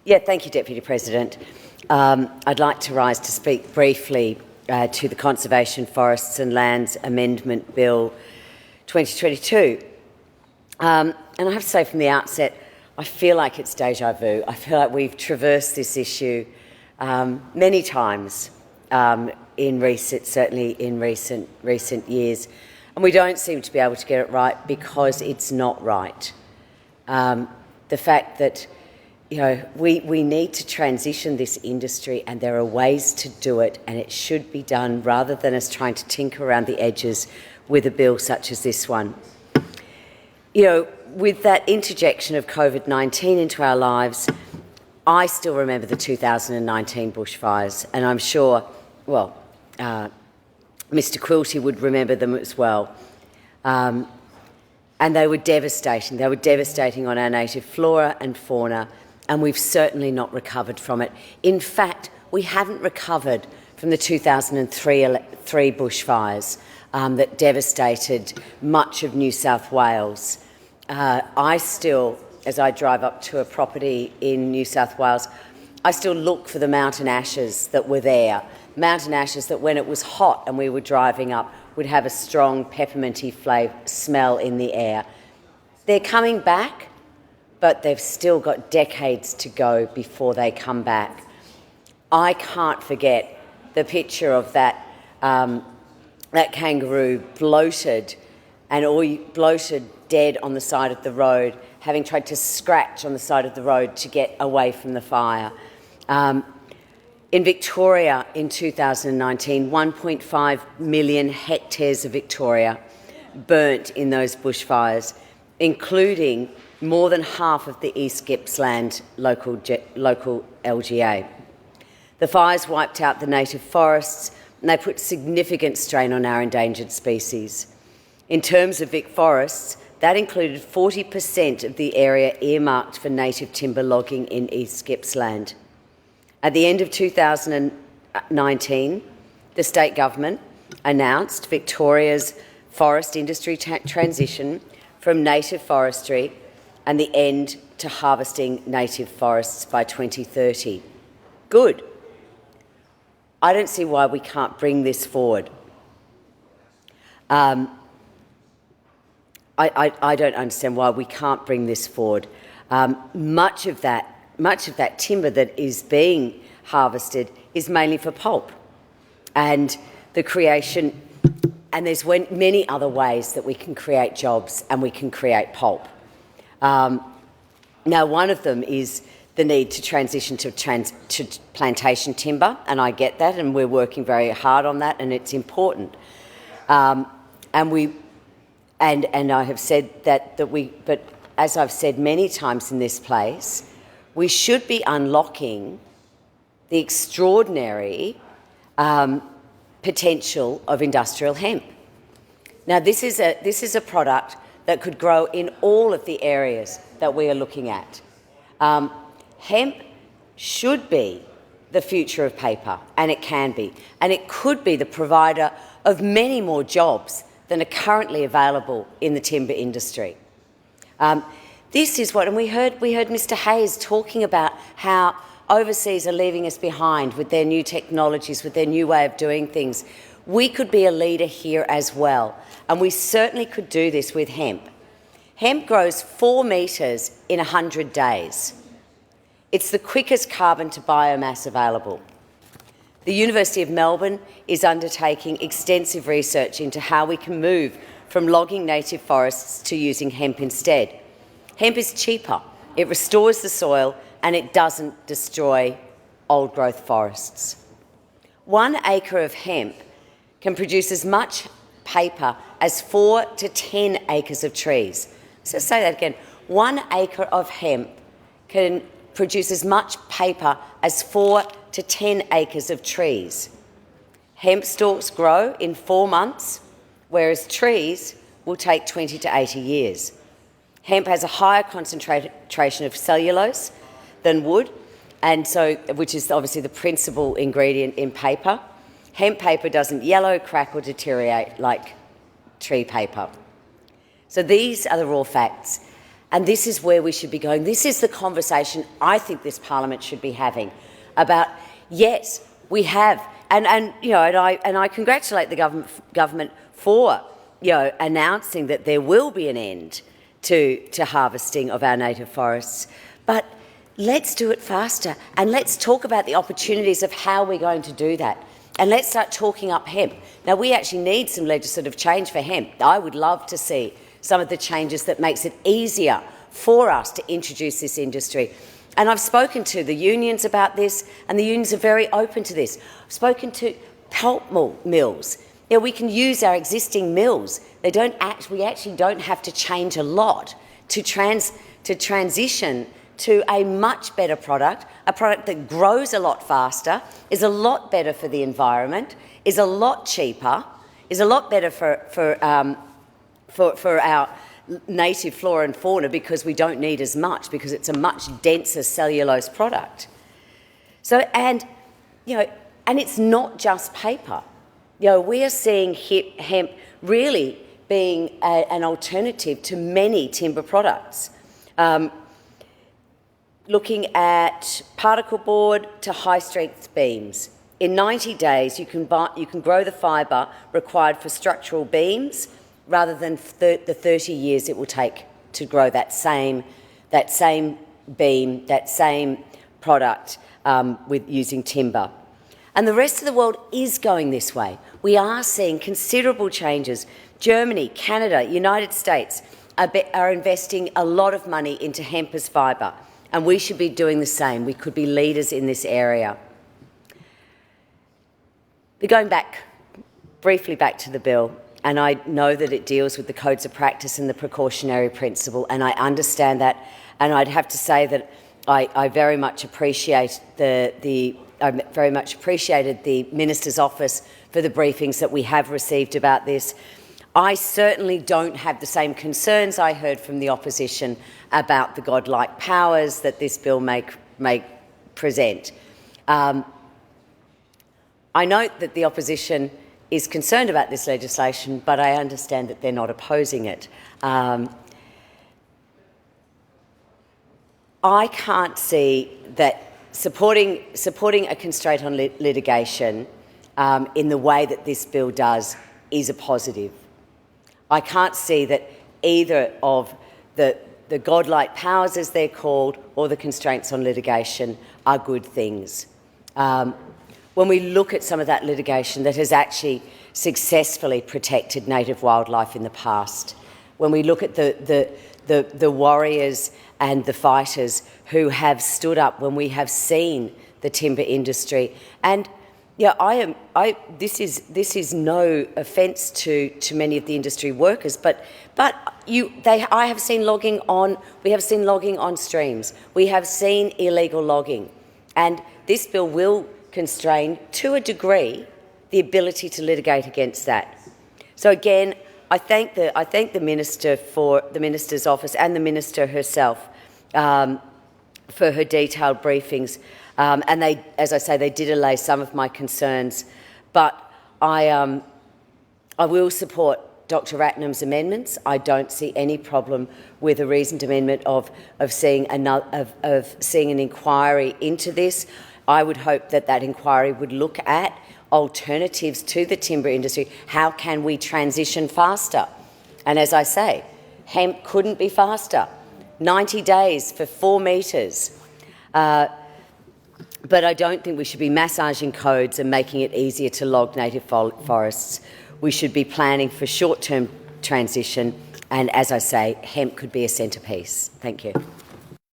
Yeah, thank you, Deputy President. I'd like to rise to speak briefly to the Conservation, Forests and Lands Amendment Bill 2022. And I have to say from the outset, I feel like it's déjà vu. I feel like we've traversed this issue many times certainly in recent years, and we don't seem to be able to get it right because it's not right. The fact that we need to transition this industry, and there are ways to do it, and it should be done rather than us trying to tinker around the edges with a bill such as this one. With that interjection of COVID-19 into our lives, I still remember the 2019 bushfires, and I'm sure, Mr Quilty would remember them as well. And they were devastating. They were devastating on our native flora and fauna, and we've certainly not recovered from it. In fact, we haven't recovered from the 2003 bushfires that devastated much of New South Wales. I still, as I drive up to a property in New South Wales, I still look for the mountain ashes that were there. Mountain ashes that when it was hot and we were driving up would have a strong pepperminty smell in the air. They're coming back, but they've still got decades to go before they come back. I can't forget the picture of that kangaroo bloated dead on the side of the road, having tried to scratch on the side of the road to get away from the fire. In Victoria in 2019, 1.5 million hectares of Victoria burnt in those bushfires, including more than half of the East Gippsland local LGA. The fires wiped out the native forests, and they put significant strain on our endangered species. In terms of Vic forests, that included 40% of the area earmarked for native timber logging in East Gippsland. At the end of 2019, the state government announced Victoria's forest industry transition from native forestry and the end to harvesting native forests by 2030. Good. I don't see why we can't bring this forward. I don't understand why we can't bring this forward. Much of that timber that is being harvested is mainly for pulp, and there's many other ways that we can create jobs and we can create pulp. Now, one of them is the need to transition to plantation timber, and I get that, and we're working very hard on that, and it's important. And I have said but as I've said many times in this place, we should be unlocking the extraordinary potential of industrial hemp. Now, this is a product that could grow in all of the areas that we are looking at. Hemp should be the future of paper, and it can be, and it could be the provider of many more jobs than are currently available in the timber industry. This is what, and we heard Mr Hayes talking about how overseas are leaving us behind with their new technologies, with their new way of doing things. We could be a leader here as well, and we certainly could do this with hemp. Hemp grows 4 metres in 100 days. It's the quickest carbon to biomass available. The University of Melbourne is undertaking extensive research into how we can move from logging native forests to using hemp instead. Hemp is cheaper, it restores the soil, and it doesn't destroy old-growth forests. 1 acre of hemp can produce as much paper as 4 to 10 acres of trees. So say that again. 1 acre of hemp can produce as much paper as 4 to 10 acres of trees. Hemp stalks grow in 4 months, whereas trees will take 20 to 80 years. Hemp has a higher concentration of cellulose than wood, which is obviously the principal ingredient in paper. Hemp paper doesn't yellow, crack or deteriorate like tree paper. So these are the raw facts. And this is where we should be going. This is the conversation I think this parliament should be having about, yes, we have, and I congratulate the government for announcing that there will be an end to harvesting of our native forests. But let's do it faster, and let's talk about the opportunities of how we're going to do that. And let's start talking up hemp. Now, we actually need some legislative change for hemp. I would love to see some of the changes that makes it easier for us to introduce this industry. And I've spoken to the unions about this, and the unions are very open to this. I've spoken to pulp mills. We can use our existing mills. We actually don't have to change a lot to transition to a much better product, a product that grows a lot faster, is a lot better for the environment, is a lot cheaper, is a lot better for our native flora and fauna, because we don't need as much, because it's a much denser cellulose product. So, and it's not just paper. We are seeing hemp really being an alternative to many timber products. Looking at particle board to high-strength beams. In 90 days, you can grow the fibre required for structural beams, rather than the 30 years it will take to grow that same beam, that same product with using timber. And the rest of the world is going this way. We are seeing considerable changes. Germany, Canada, United States are investing a lot of money into hemp as fibre. And we should be doing the same. We could be leaders in this area. But going briefly back to the bill, and I know that it deals with the codes of practice and the precautionary principle, and I understand that, and I'd have to say that I very much appreciate I very much appreciated the Minister's office for the briefings that we have received about this. I certainly don't have the same concerns I heard from the opposition about the godlike powers that this bill may present. I note that the opposition is concerned about this legislation, but I understand that they're not opposing it. I can't see that supporting a constraint on litigation in the way that this bill does is a positive. I can't see that either of the godlike powers, as they're called, or the constraints on litigation are good things. When we look at some of that litigation that has actually successfully protected native wildlife in the past, when we look at the warriors and the fighters who have stood up when we have seen the timber industry, and this is no offence to many of the industry workers, but I have seen logging on. We have seen logging on streams. We have seen illegal logging, and this bill will constrain, to a degree, the ability to litigate against that. So again, I thank the Minister for the Minister's office and the Minister herself for her detailed briefings. And they, as I say, they did allay some of my concerns, but I will support Dr. Ratnam's amendments. I don't see any problem with a reasoned amendment of seeing an inquiry into this. I would hope that inquiry would look at alternatives to the timber industry. How can we transition faster? And as I say, hemp couldn't be faster. 90 days for 4 metres. But I don't think we should be massaging codes and making it easier to log native forests. We should be planning for short-term transition, and as I say, hemp could be a centrepiece. Thank you.